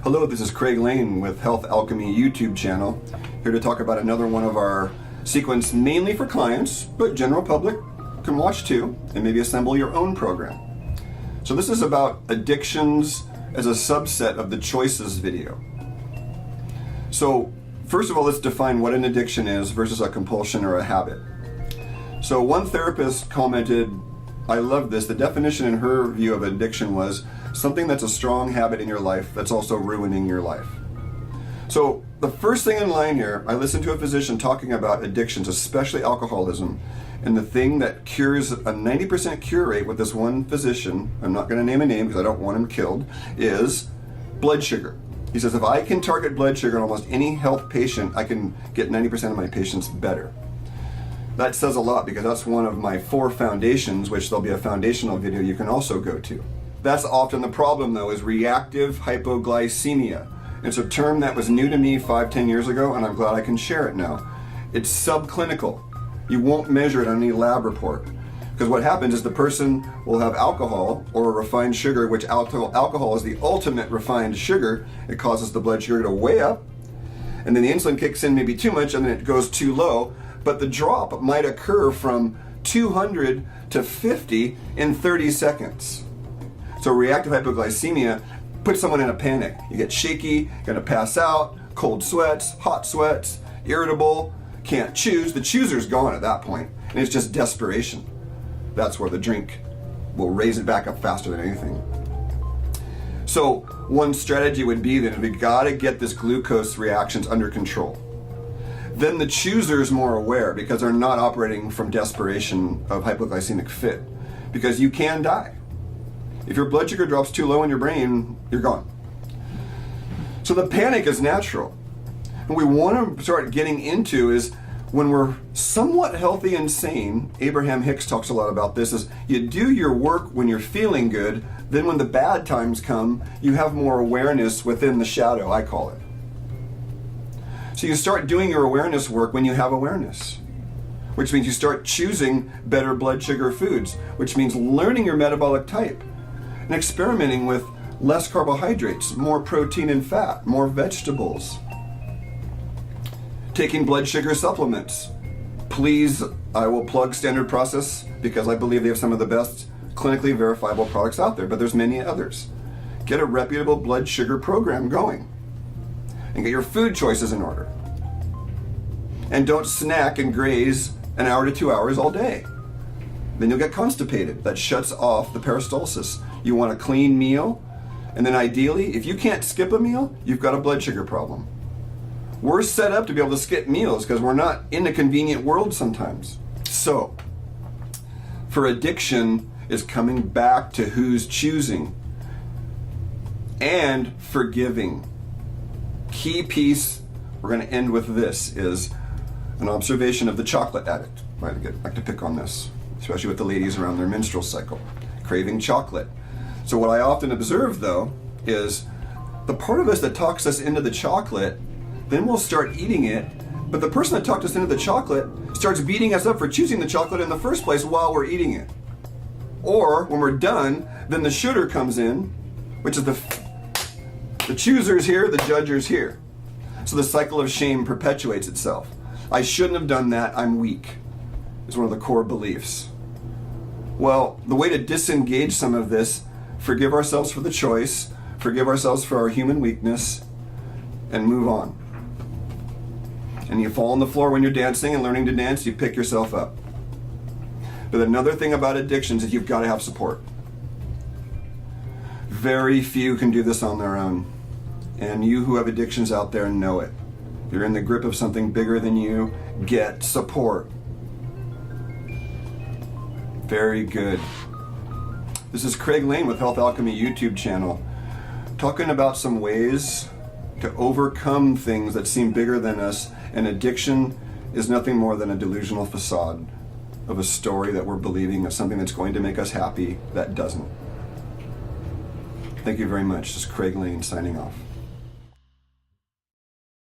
Hello, this is Craig Lane with Health Alchemy YouTube channel, here to talk about another one of our sequence mainly for clients, but general public can watch too, and maybe assemble your own program. So this is about addictions as a subset of the choices video. So first of all, let's define what an addiction is versus a compulsion or a habit. So one therapist commented, I love this, the definition in her view of addiction was something that's a strong habit in your life that's also ruining your life. So the first thing in line here, I listened to a physician talking about addictions, especially alcoholism, and the thing that cures a 90% cure rate with this one physician, I'm not going to name a name because I don't want him killed, is blood sugar. He says if I can target blood sugar in almost any health patient, I can get 90% of my patients better. That says a lot because that's one of my 4 foundations, which there'll be a foundational video you can also go to. That's often the problem though, is reactive hypoglycemia. It's a term that was new to me 5-10 years ago, and I'm glad I can share it now. It's subclinical. You won't measure it on any lab report. Because what happens is the person will have alcohol or a refined sugar, which alcohol is the ultimate refined sugar. It causes the blood sugar to way up, and then the insulin kicks in maybe too much and then it goes too low, but the drop might occur from 200 to 50 in 30 seconds. So reactive hypoglycemia puts someone in a panic. You get shaky, gonna pass out, cold sweats, hot sweats, irritable, can't choose. The chooser's gone at that point, and it's just desperation. That's where the drink will raise it back up faster than anything. So one strategy would be that we gotta get this glucose reactions under control. Then the chooser's more aware because they're not operating from desperation of hypoglycemic fit, because you can die. If your blood sugar drops too low in your brain, you're gone. So the panic is natural. What we want to start getting into is when we're somewhat healthy and sane, Abraham Hicks talks a lot about this, is you do your work when you're feeling good, then when the bad times come, you have more awareness within the shadow, I call it. So you start doing your awareness work when you have awareness, which means you start choosing better blood sugar foods, which means learning your metabolic type and experimenting with less carbohydrates, more protein and fat, more vegetables. Taking blood sugar supplements. Please, I will plug Standard Process because I believe they have some of the best clinically verifiable products out there, but there's many others. Get a reputable blood sugar program going and get your food choices in order. And don't snack and graze an hour to 2 hours all day. Then you'll get constipated. That shuts off the peristalsis. You want a clean meal, and then ideally, if you can't skip a meal, you've got a blood sugar problem. We're set up to be able to skip meals because we're not in a convenient world sometimes. So, for addiction is coming back to who's choosing and forgiving. Key piece, we're going to end with this, is an observation of the chocolate addict. I like to pick on this, especially with the ladies around their menstrual cycle, craving chocolate. So what I often observe though is the part of us that talks us into the chocolate, then we'll start eating it, but the person that talked us into the chocolate starts beating us up for choosing the chocolate in the first place while we're eating it. Or when we're done, then the shooter comes in, which is the chooser's here, the judger's here. So the cycle of shame perpetuates itself. I shouldn't have done that, I'm weak, is one of the core beliefs. Well, the way to disengage some of this, forgive ourselves for the choice, forgive ourselves for our human weakness, and move on. And you fall on the floor when you're dancing and learning to dance, you pick yourself up. But another thing about addictions is you've got to have support. Very few can do this on their own. And you who have addictions out there know it. If you're in the grip of something bigger than you, get support. Very good. This is Craig Lane with Health Alchemy YouTube channel, talking about some ways to overcome things that seem bigger than us, and addiction is nothing more than a delusional facade of a story that we're believing of something that's going to make us happy that doesn't. Thank you very much. This is Craig Lane signing off.